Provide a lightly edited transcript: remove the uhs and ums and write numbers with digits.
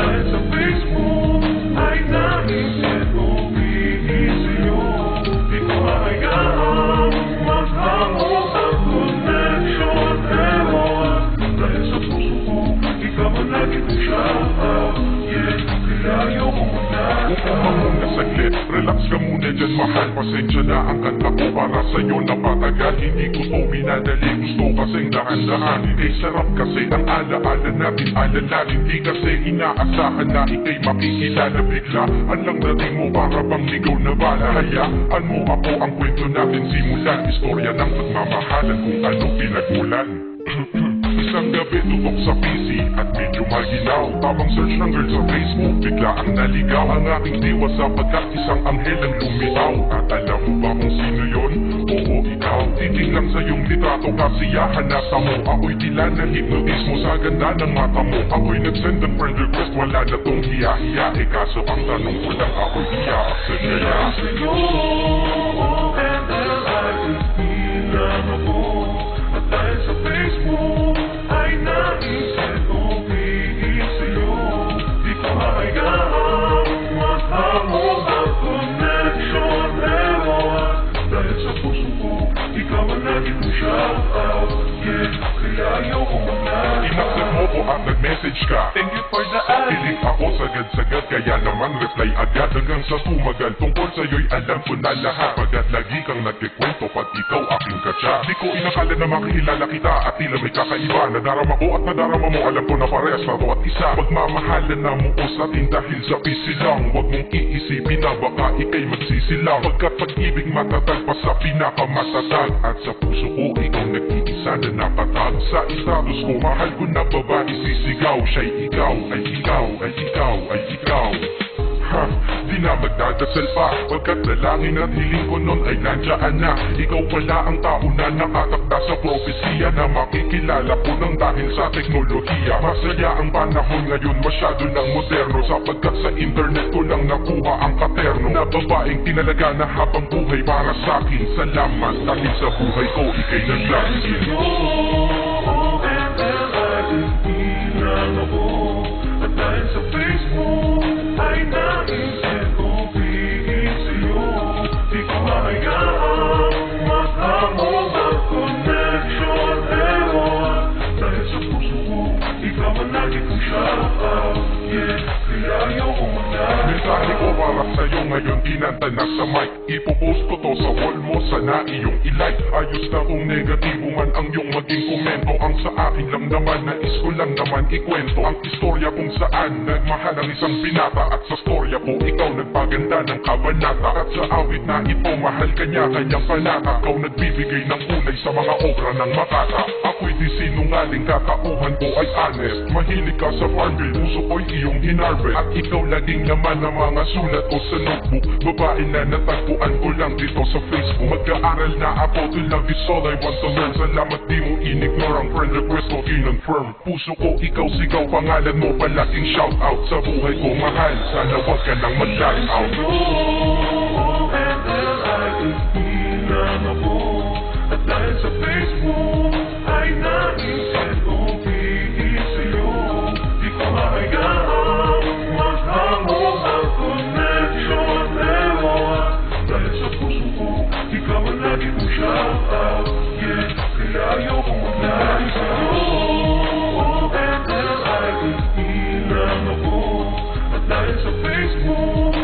dahil sa Facebook ay naisip kong iisa'yo. Di ko hahayaang maghango ang connection. Ewan, dahil sa puso ko, ikaw ang lagi kong shout-out. Yeah, kaya ayoko muna. Upo ka muna saglit, relax ka muna dyan mahal. Pasensya na ang kanta ko para sa'yo na patagal. Hindi gusto minadali, gusto kasing dahan-dahan. Kay sarap kasi ang alaala natin, alalarin. Di kasi inaasahan na ikay makikilala bigla. Alang dating mo para bang ligaw na bala. Hayaan mo ako ang kwento natin simulan. Istorya ng pagmamahalan kung ano pinagmulan. Isang gabi tutok sa PC at medyo maginaw. Tamang search ng girl sa Facebook, bigla ang naligaw. Ang aking diwa sapagkat isang anghel ang lumitaw. At alam mo ba kung sino yun? Oo, ikaw. Titig lang sa iyong litrato, kasiyahan nasa mo. Ako'y tila na hypnotis mo sa ganda ng mata mo. Ako'y nag-send ng friend request, wala na tong hiya-hiya. Kaso ang tanong ko lang, ako'y i-accept kaya sa'yo, bilang ako. At dahil sa Facebook ay naisip kong iisa'yo. Di ko hahayaang maghango ang connection. Ewan, dahil sa puso ko, ikaw ang lagi kong shout-out. Yeah, kaya ayoko muna. Inaccept mo ko at nag-message ka. Thank you for the ad. Piling ako sagad-sagad, kaya naman reply agad. Hanggang sa tumagal, tungkol sa'yo'y alam ko na lahat. Pagkat lagi kang nagkikwento, pag ikaw aking katsa. Di ko inakala na makikilala kita at tila may kakaiba. Nadarama ko at nadarama mo, alam ko na parehas na to at isa. Pagmamahalan na mo ko sa atin dahil sa pisi lang. Huwag mong iisipin na baka ikay magsisilang. Pagkat pag-ibig matatag pa sa pinakamatatag. At sa puso ko, ikaw nag-iisa na nakatag. Sa status ko, mahal ko na babae sisigaw. Siya'y ikaw, ay ikaw, ay ikaw, ay ikaw. Ha, di na magdadasal pa. Pagkat dalangin at hiling ko nun ay nandiyan na. Ikaw pala ang tao na nakatakda sa propesiya. Na makikilala ko nang dahil sa teknolohiya. Masaya ang panahon ngayon, masyado ng moderno. Sapagkat sa internet ko lang nakuha ang katerno. Na babaeng tinalaga na habang buhay para sa'kin. Salamat dahil sa buhay ko ikay naglagin. Bilang ako. At dahil sa Facebook ay naisip kong iisa'yo. Di ko hahayaang maghango ang connection. Ewan, dahil sa puso ko, ikaw ang lagi kong shout-out. Yeah, kaya ayoko muna. Mensahe ko para sa'yo ngayon, kinanta na sa mic. Ipopost ko to sa wall mo, sana iyong ilike. Ayos na kung negatibo man ang iyong maging komento. Ang sa akin lang naman, nais ko lang naman ikwento ang istorya kung saan nagmahal ang isang binata. At sa storya ko, ikaw nagpaganda ng kabanata. At sa awit na ito, mahal ka niya, kanyang panata. Ikaw nagbibigay ng kulay sa mga obra ng makata. Ako'y di sinungaling, katauhan ko ay honest. Mahilig ka sa farmville, puso ko'y iyong hinarvest. At ikaw laging naman ang mga sulat ko sa notebook. Babae na natagpuan ko lang dito sa Facebook. Mag-aaral na ako, to love is all I want to learn. Salamat di mo in-ignore ang friend request ko, kinonfirm. Puso ko, ikaw sigaw, pangalan mo palaking shout out. Sa buhay ko mahal, sana wag ka lang mag-light out. Bilang ako. At dahil sa Facebook ay naisip kong iisa'yo. Di ko hahayaang maghango ang connection. Ewan, dahil sa puso ko, ikaw ang lagi kong shout-out. Yeah, kaya ayoko muna. Bilang ako. At dahil sa Facebook